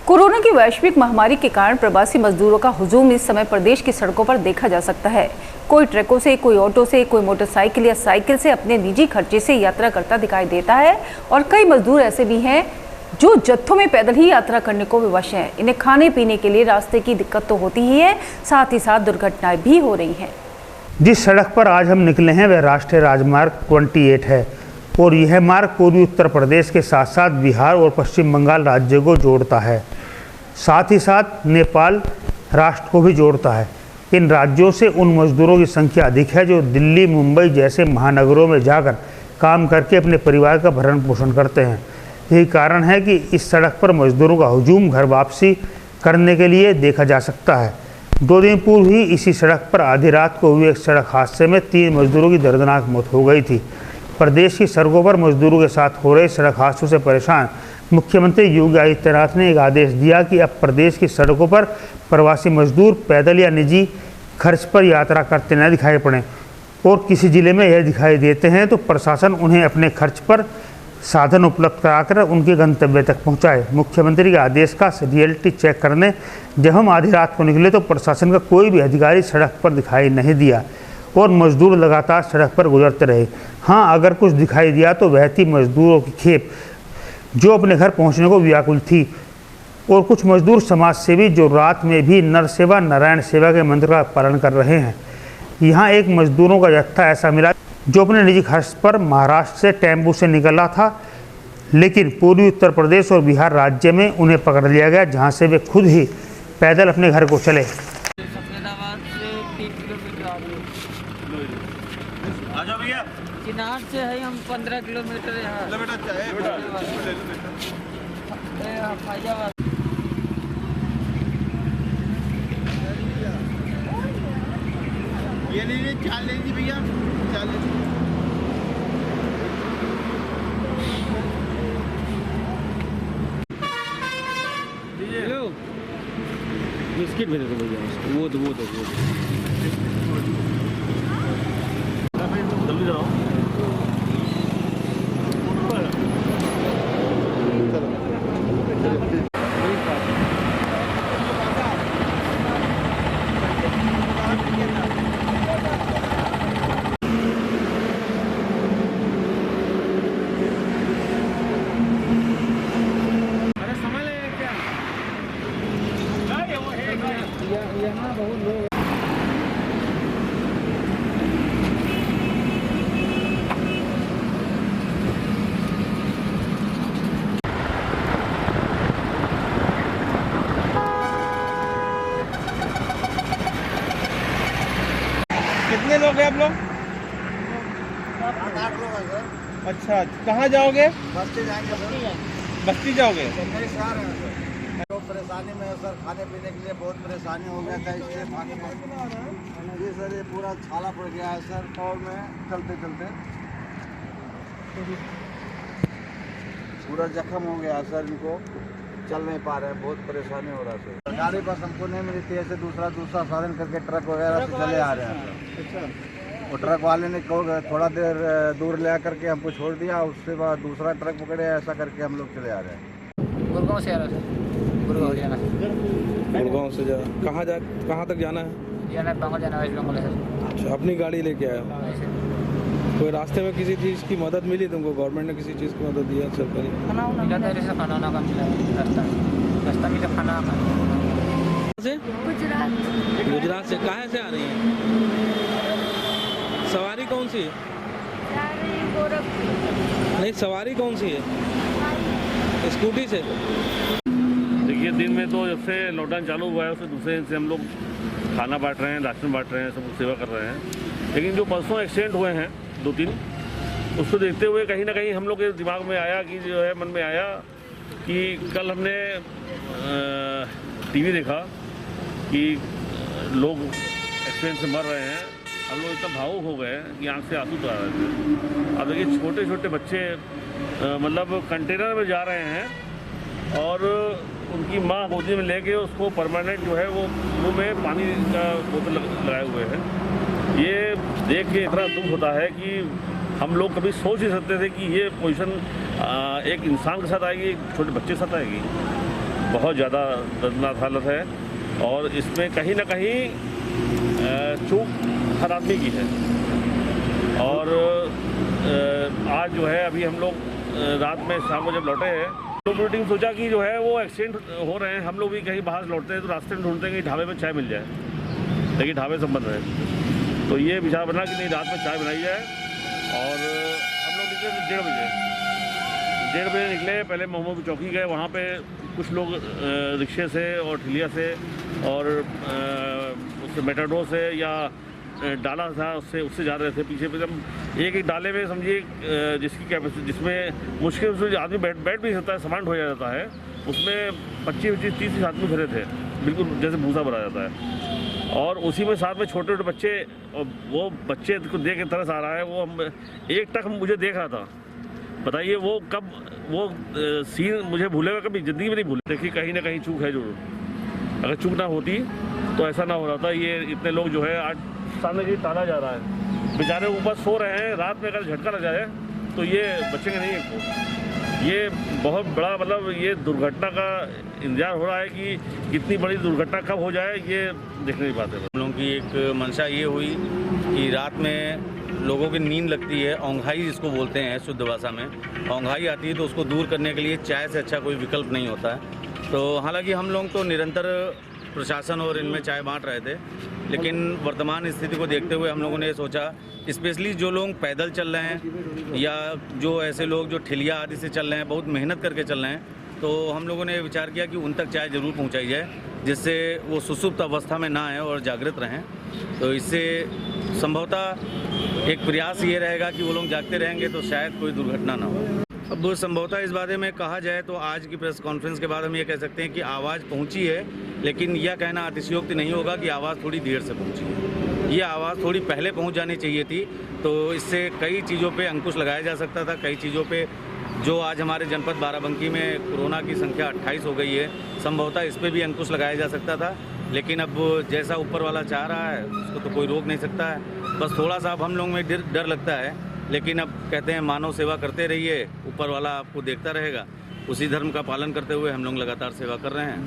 Corona की वैश्विक महामारी के कारण प्रवासी मजदूरों का हुजूम इस समय प्रदेश की सड़कों पर देखा जा सकता है। कोई ट्रकों से, कोई ऑटो से, कोई मोटरसाइकिल या साइकिल से अपने निजी खर्चे से यात्रा करता दिखाई देता है और कई मजदूर ऐसे भी हैं जो जत्थों में पैदल ही यात्रा करने को विवश हैं। इन्हें खाने पीने के लिए रास्ते की दिक्कत तो होती ही है, साथ ही साथ दुर्घटनाएं भी हो रही हैं। जिस सड़क पर आज हम निकले हैं वह राष्ट्रीय राजमार्ग 28 है और यह मार्ग पूर्वी उत्तर प्रदेश के साथ साथ बिहार और पश्चिम बंगाल राज्य को जोड़ता है, साथ ही साथ नेपाल राष्ट्र को भी जोड़ता है। इन राज्यों से उन मजदूरों की संख्या अधिक है जो दिल्ली, मुंबई जैसे महानगरों में जाकर काम करके अपने परिवार का भरण पोषण करते हैं। यही कारण है कि इस सड़क पर मजदूरों का हुजूम घर वापसी करने के लिए देखा जा सकता है। 2 दिन पूर्व ही इसी सड़क पर आधी रात को हुए एक सड़क हादसे में 3 मजदूरों की दर्दनाक मौत हो गई थी। प्रदेश की सड़कों पर मजदूरों के साथ हो रहे सड़क हादसों से परेशान मुख्यमंत्री योगी आदित्यनाथ ने एक आदेश दिया कि अब प्रदेश की सड़कों पर प्रवासी मजदूर पैदल या निजी खर्च पर यात्रा करते न दिखाई पड़ें और किसी जिले में यह दिखाई देते हैं तो प्रशासन उन्हें अपने खर्च पर साधन उपलब्ध कराकर उनके गंतव्य तक पहुंचाए। मुख्यमंत्री के आदेश का रियलिटी चेक करने जब हम आधी रात को निकले तो प्रशासन का कोई भी अधिकारी सड़क पर दिखाई नहीं दिया और मजदूर लगातार सड़क पर गुजरते रहे। हाँ, अगर कुछ दिखाई दिया तो वह थी मजदूरों की खेप जो अपने घर पहुंचने को व्याकुल थी और कुछ मजदूर समाज सेवी जो रात में भी नर सेवा नारायण सेवा के मंत्र का पालन कर रहे हैं। यहाँ एक मजदूरों का जत्था ऐसा मिला जो अपने निजी खर्च पर महाराष्ट्र से टेम्पू से निकला था, लेकिन पूर्वी उत्तर प्रदेश और बिहार राज्य में उन्हें पकड़ लिया गया, जहाँ से वे खुद ही पैदल अपने घर को चले। चिनार से है हम 15 किलोमीटर यहाँ। ये लीजिए, चाल लीजिए भैया, चाल लीजिए। बिस्किट भेज दो भैया, वो दो जल्दी जाओ। यहाँ बहुत लोग कितने लोग हैं आप लोग? 8 लोग हैं सर। अच्छा, कहाँ जाओगे? बस्ती जाएंगे। बस्ती जाओगे? तो परेशानी में सर, खाने पीने के लिए बहुत परेशानी हो गया था, इसलिए पानी में ये सर ये पूरा छाला पड़ गया है सर। और में चलते पूरा जख्म हो गया सर, इनको चल नहीं पा रहे हैं, बहुत परेशानी हो रहा है सर। गाड़ी बस हमको नहीं मिलती है, ऐसे दूसरा साधन करके ट्रक वगैरह से चले आ रहे हैं। वो ट्रक वाले ने थोड़ा देर दूर ले करके हमको छोड़ दिया, उसके बाद दूसरा ट्रक पकड़े, ऐसा करके हम लोग चले आ रहे हैं। गुड़गांव से आ रहा है। गुड़गांव जाना है। गुड़गांव से कहाँ तक जाना है? बंगाल जाना है, वेस्ट बंगाल है। अच्छा, अपनी गाड़ी लेके आया हो? कोई रास्ते में किसी चीज़ की मदद मिली तुमको? गवर्नमेंट ने किसी चीज़ की मदद दिया सरकारी? खाना मिला था, ऐसे खाना का मिला रास्ता मिला खाना से। गुजरात से कहाँ से आ रही है? सवारी कौन सी है? नहीं, सवारी कौन सी है? स्कूटी से। देखिए, दिन में तो जब से लॉकडाउन चालू हुआ है उससे दूसरे दिन से हम लोग खाना बांट रहे हैं, राशन बांट रहे हैं, सब सेवा कर रहे हैं। लेकिन जो परसों एक्सीडेंट हुए हैं 2-3, उसको देखते हुए कहीं ना कहीं हम लोग के दिमाग में आया कि जो है, मन में आया कि कल हमने टीवी देखा कि लोग एक्सीडेंट से मर रहे हैं। हम लोग इतना भावुक हो गए कि आंख से आंसू आ रहे थे। अब देखिए, छोटे छोटे बच्चे मतलब कंटेनर में जा रहे हैं और उनकी माँ गोदी में लेके उसको परमानेंट जो है वो मुंह में पानी का बोतल लगाए हुए हैं। ये देख के इतना दुख होता है कि हम लोग कभी सोच नहीं सकते थे कि ये पोजीशन एक इंसान के साथ आएगी, एक छोटे बच्चे के साथ आएगी। बहुत ज़्यादा दर्दनाक हालत है और इसमें कहीं ना कहीं चूक हर आदमी की है। और आज जो है अभी हम लोग रात में शाम को जब लौटे हैं तो मीटिंग सोचा कि जो है वो एक्सीडेंट हो रहे हैं, हम लोग भी कहीं बाहर से लौटते हैं तो रास्ते में ढूंढते हैं कि ढाबे में चाय मिल जाए, लेकिन ढाबे सब बंद है। तो ये विचार बना कि नहीं रात में चाय बनाई जाए और हम लोग निकले 1:30 बजे निकले। पहले मोहम्मद चौकी गए, वहाँ पे कुछ लोग रिक्शे से और ठिलिया से और उससे मेटाडोर से या डाला था उससे जा रहे थे पीछे पे। हम एक डाले में समझिए जिसकी कैपेसिटी, जिसमें मुश्किल से आदमी बैठ भी सकता है, सामान ढोया जाता है, उसमें 25-30 आदमी भरे थे, बिल्कुल जैसे भूसा भरा जाता है। और उसी में साथ में छोटे छोटे बच्चे, और वो बच्चे को देख के तरस आ रहा है। वो एक तक मुझे देख रहा था, बताइए वो कब वो सीन मुझे भूलेगा, कभी ज़िंदगी में नहीं भूले। देखिए कहीं ना कहीं चूक है जरूर, अगर चूक ना होती तो ऐसा ना हो रहा था। ये इतने लोग जो है आज सामने की टाला जा रहा है, बेचारे ऊपर सो रहे हैं, रात में अगर झटका लग जाए तो ये बचेंगे नहीं इनको। ये बहुत बड़ा मतलब ये दुर्घटना का इंतजार हो रहा है कि कितनी बड़ी दुर्घटना कब हो जाए ये देखने की बात है। हम लोगों की एक मंशा ये हुई कि रात में लोगों की नींद लगती है, औंघाई जिसको बोलते हैं शुद्ध भाषा में, औंघाई आती है, तो उसको दूर करने के लिए चाय से अच्छा कोई विकल्प नहीं होता है। तो हालांकि हम लोग तो निरंतर प्रशासन और इनमें चाय बांट रहे थे, लेकिन वर्तमान स्थिति को देखते हुए हम लोगों ने सोचा, स्पेशली जो लोग पैदल चल रहे हैं या जो ऐसे लोग जो ठिलिया आदि से चल रहे हैं, बहुत मेहनत करके चल रहे हैं, तो हम लोगों ने विचार किया कि उन तक चाय ज़रूर पहुंचाई जाए, जिससे वो सुसुप्त अवस्था में ना आए और जागृत रहें। तो इससे संभवतः एक प्रयास ये रहेगा कि वो लोग जागते रहेंगे तो शायद कोई दुर्घटना ना हो। अब संभवतः इस बारे में कहा जाए तो आज की प्रेस कॉन्फ्रेंस के बाद हम ये कह सकते हैं कि आवाज़ पहुंची है, लेकिन यह कहना अतिशयोक्ति नहीं होगा कि आवाज़ थोड़ी देर से पहुंची है। ये आवाज़ थोड़ी पहले पहुंच जानी चाहिए थी, तो इससे कई चीज़ों पे अंकुश लगाया जा सकता था। कई चीज़ों पे जो आज हमारे जनपद बाराबंकी में कोरोना की संख्या 28 हो गई है, संभवतः इस पर भी अंकुश लगाया जा सकता था, लेकिन अब जैसा ऊपर वाला चाह रहा है उसको तो कोई रोक नहीं सकता है। बस थोड़ा सा अब हम लोगों में डर लगता है, लेकिन अब कहते हैं मानव सेवा करते रहिए, ऊपर वाला आपको देखता रहेगा। उसी धर्म का पालन करते हुए हम लोग लगातार सेवा कर रहे हैं।